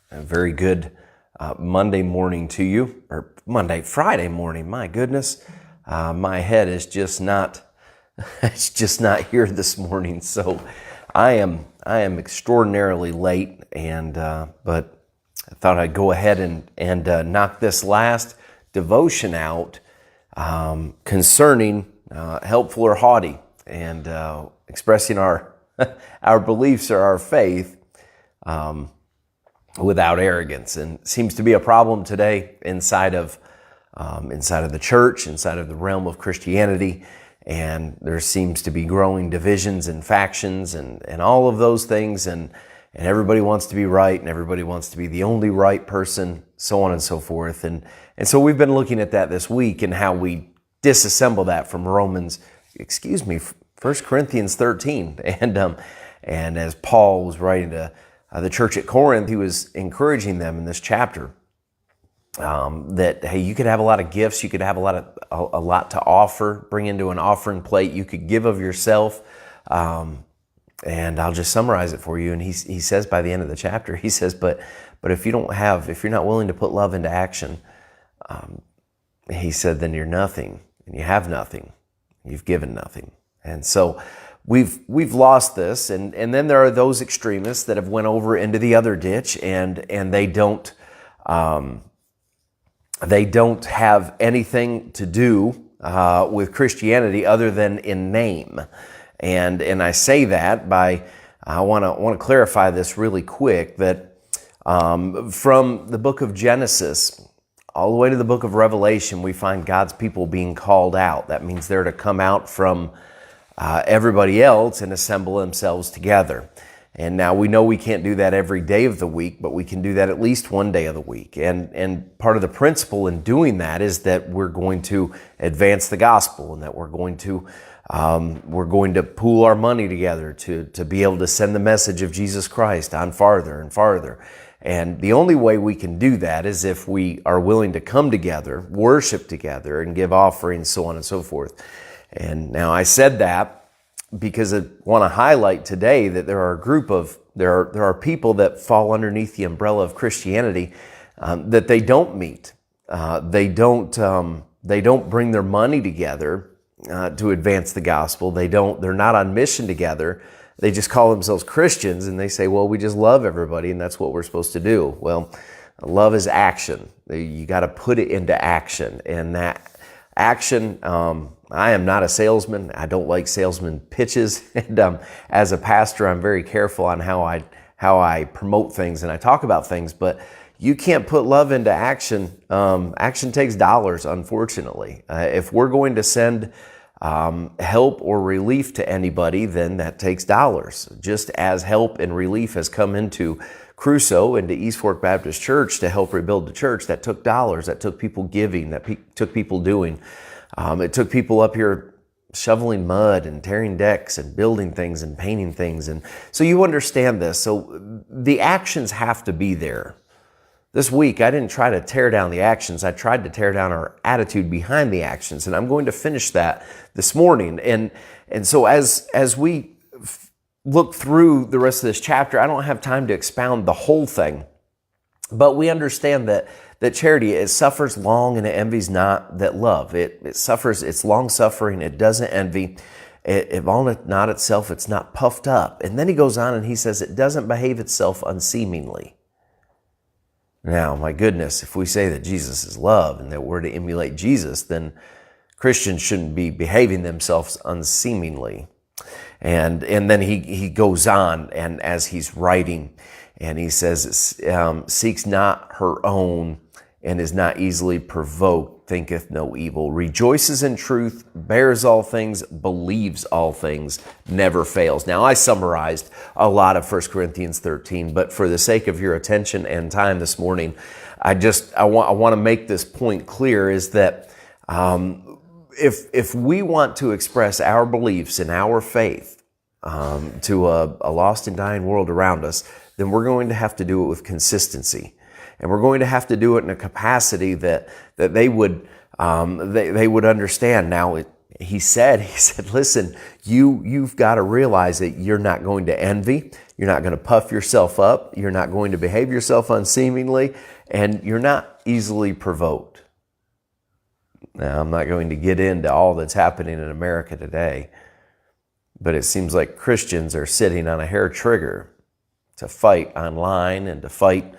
A very good Monday morning to you, or Friday morning. My goodness, my head is just not, it's just not here this morning. So I am extraordinarily late, but I thought I'd go ahead and knock this last devotion out concerning helpful or haughty, and expressing our our beliefs or our faith without arrogance. And it seems to be a problem today inside of the church, inside of the realm of Christianity. And there seems to be growing divisions and factions and all of those things. And everybody wants to be right, and everybody wants to be the only right person, so on and so forth. And so we've been looking at that this week and how we disassemble that from 1 Corinthians 13. And as Paul was writing to the church at Corinth, he was encouraging them in this chapter that, hey, you could have a lot of gifts, you could have a lot to offer, bring into an offering plate, you could give of yourself. And I'll just summarize it for you. And he says by the end of the chapter, he says, but if you're not willing to put love into action, he said, then you're nothing, and you have nothing, you've given nothing. And so we've lost this, and then there are those extremists that have went over into the other ditch, and they don't have anything to do with Christianity other than in name. And I say that I want to clarify this really quick, that from the book of Genesis all the way to the book of Revelation, we find God's people being called out. That means they're to come out from everybody else and assemble themselves together. And now we know we can't do that every day of the week, but we can do that at least one day of the week. And part of the principle in doing that is that we're going to advance the gospel, and that we're going to pool our money together to be able to send the message of Jesus Christ on farther and farther. And the only way we can do that is if we are willing to come together, worship together, and give offerings, so on and so forth. And now I said that because I want to highlight today that there are people that fall underneath the umbrella of Christianity that they don't meet. They don't bring their money together to advance the gospel. They're not on mission together. They just call themselves Christians, and they say, well, we just love everybody, and that's what we're supposed to do. Well, love is action. You got to put it into action. And that action, I am not a salesman. I don't like salesman pitches. And as a pastor, I'm very careful on how I promote things and I talk about things. But you can't put love into action. Action takes dollars, unfortunately. If we're going to send help or relief to anybody, then that takes dollars. Just as help and relief has come into Crusoe, into East Fork Baptist Church to help rebuild the church, that took dollars, that took people giving, that took people doing. It took people up here shoveling mud and tearing decks and building things and painting things. And so you understand this. So the actions have to be there. This week, I didn't try to tear down the actions. I tried to tear down our attitude behind the actions, and I'm going to finish that this morning. And so as we look through the rest of this chapter, I don't have time to expound the whole thing, but we understand that charity, it suffers long and it envies not, that love, it suffers, it's long-suffering, it doesn't envy, it vaunteth not itself, it's not puffed up. And then he goes on and he says it doesn't behave itself unseemingly. Now, my goodness, if we say that Jesus is love and that we're to emulate Jesus, then Christians shouldn't be behaving themselves unseemingly. And then he goes on, and as he's writing, and he says, seeks not her own, and is not easily provoked, thinketh no evil, rejoices in truth, bears all things, believes all things, never fails. Now, I summarized a lot of 1 Corinthians 13, but for the sake of your attention and time this morning, I want to make this point clear, is that if we want to express our beliefs and our faith to a lost and dying world around us, then we're going to have to do it with consistency. And we're going to have to do it in a capacity that they would understand. Now, he said, listen, you've got to realize that you're not going to envy. You're not going to puff yourself up. You're not going to behave yourself unseemingly, and you're not easily provoked. Now, I'm not going to get into all that's happening in America today, but it seems like Christians are sitting on a hair trigger to fight online and to fight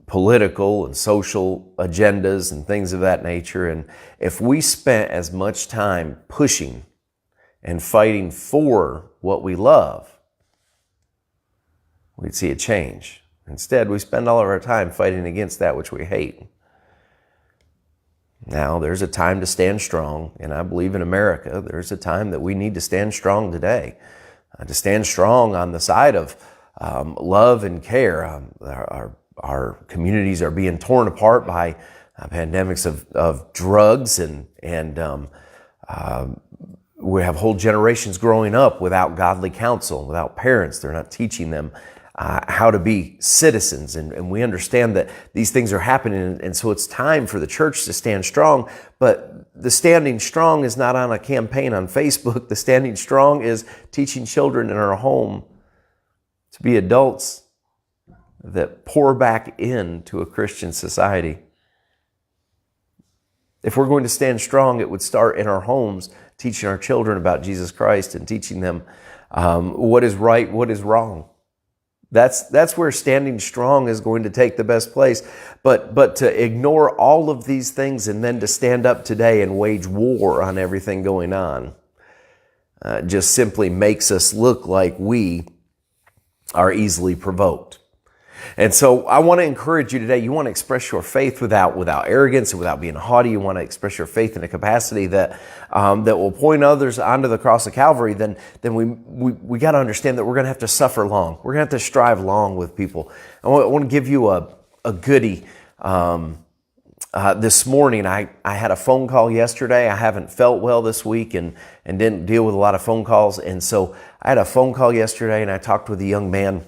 political and social agendas and things of that nature. And if we spent as much time pushing and fighting for what we love, we'd see a change. Instead, we spend all of our time fighting against that which we hate. Now, there's a time to stand strong, and I believe in America, there's a time that we need to stand strong today, to stand strong on the side of love and care. Our communities are being torn apart by pandemics of drugs, and we have whole generations growing up without godly counsel, without parents. They're not teaching them how to be citizens, and we understand that these things are happening, and so it's time for the church to stand strong. But the standing strong is not on a campaign on Facebook. The standing strong is teaching children in our home to be adults that pour back into a Christian society. If we're going to stand strong, it would start in our homes, teaching our children about Jesus Christ and teaching them what is right, what is wrong. That's where standing strong is going to take the best place. But to ignore all of these things and then to stand up today and wage war on everything going on just simply makes us look like we are easily provoked. And so I want to encourage you today. You want to express your faith without arrogance and without being haughty. You want to express your faith in a capacity that will point others onto the cross of Calvary. Then we got to understand that we're going to have to suffer long. We're going to have to strive long with people. I want to give you a goodie. This morning, I had a phone call yesterday. I haven't felt well this week and didn't deal with a lot of phone calls. And so I had a phone call yesterday, and I talked with a young man.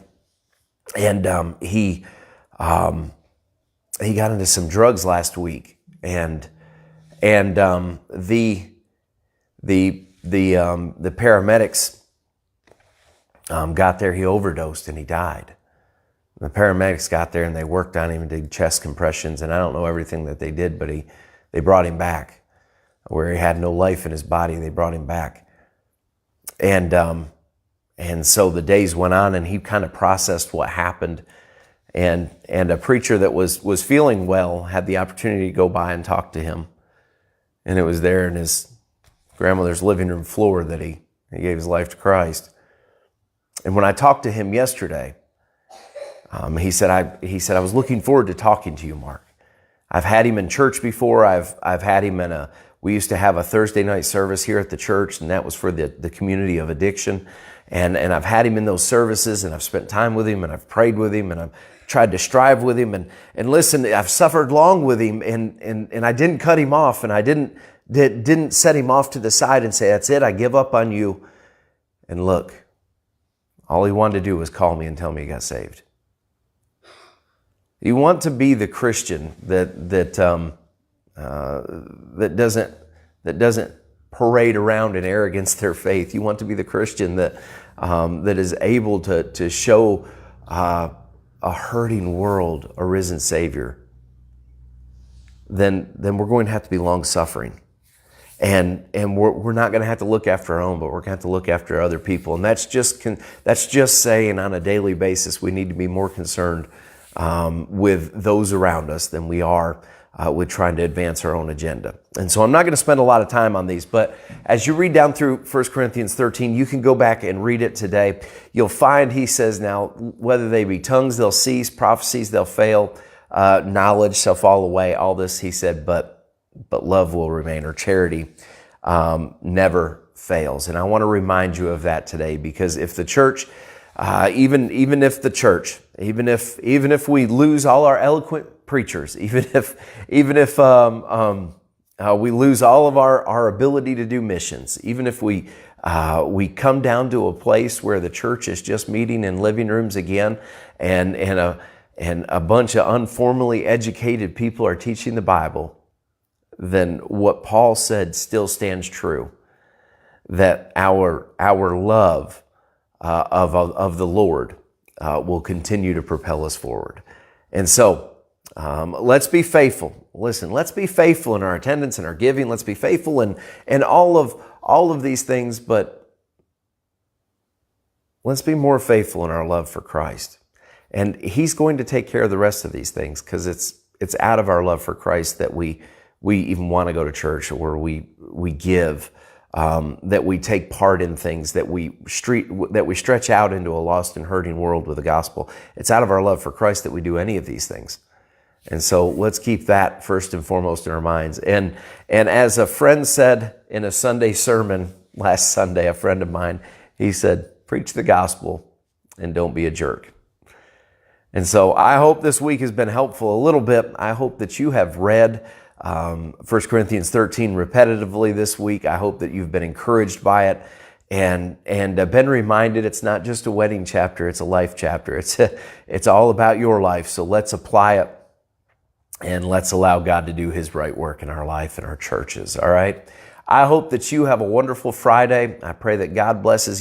And he got into some drugs last week, and the paramedics got there. He overdosed and he died. The paramedics got there and they worked on him and did chest compressions, and I don't know everything that they did, but they brought him back where he had no life in his body. They brought him back, and so the days went on, and he kind of processed what happened. And a preacher that was feeling well had the opportunity to go by and talk to him. And it was there in his grandmother's living room floor that he gave his life to Christ. And when I talked to him yesterday, he said, I was looking forward to talking to you, Mark. I've had him in church before. I've had him we used to have a Thursday night service here at the church, and that was for the community of addiction. And I've had him in those services, and I've spent time with him, and I've prayed with him, and I've tried to strive with him. And listen, I've suffered long with him, and I didn't cut him off, and I didn't set him off to the side and say, that's it, I give up on you. And look, all he wanted to do was call me and tell me he got saved. You want to be the Christian that doesn't parade around in arrogance their faith. You want to be the Christian that is able to show a hurting world a risen Savior. Then we're going to have to be long suffering, and we're not going to have to look after our own, but we're going to have to look after other people. And that's just saying on a daily basis we need to be more concerned with those around us than we are with trying to advance our own agenda. And so I'm not going to spend a lot of time on these, but as you read down through 1 Corinthians 13, you can go back and read it today. You'll find he says, now, whether they be tongues, they'll cease, prophecies, they'll fail, knowledge shall fall away. All this, he said, but love will remain, or charity never fails. And I want to remind you of that today, because if the church, even if we lose all our eloquent preachers, even if we lose all of our ability to do missions, even if we come down to a place where the church is just meeting in living rooms again, and a bunch of unformally educated people are teaching the Bible, then what Paul said still stands true, that our love of the Lord will continue to propel us forward. And so let's be faithful. Listen, let's be faithful in our attendance and our giving. Let's be faithful in all of these things, but let's be more faithful in our love for Christ. And He's going to take care of the rest of these things, because it's out of our love for Christ that we even want to go to church, or we give, that we take part in things, that we stretch out into a lost and hurting world with the gospel. It's out of our love for Christ that we do any of these things. And so let's keep that first and foremost in our minds. And as a friend said in a Sunday sermon last Sunday, a friend of mine, he said, preach the gospel and don't be a jerk. And so I hope this week has been helpful a little bit. I hope that you have read 1 Corinthians 13 repetitively this week. I hope that you've been encouraged by it and been reminded it's not just a wedding chapter, it's a life chapter. It's all about your life. So let's apply it, and let's allow God to do His right work in our life and our churches. All right. I hope that you have a wonderful Friday. I pray that God blesses you.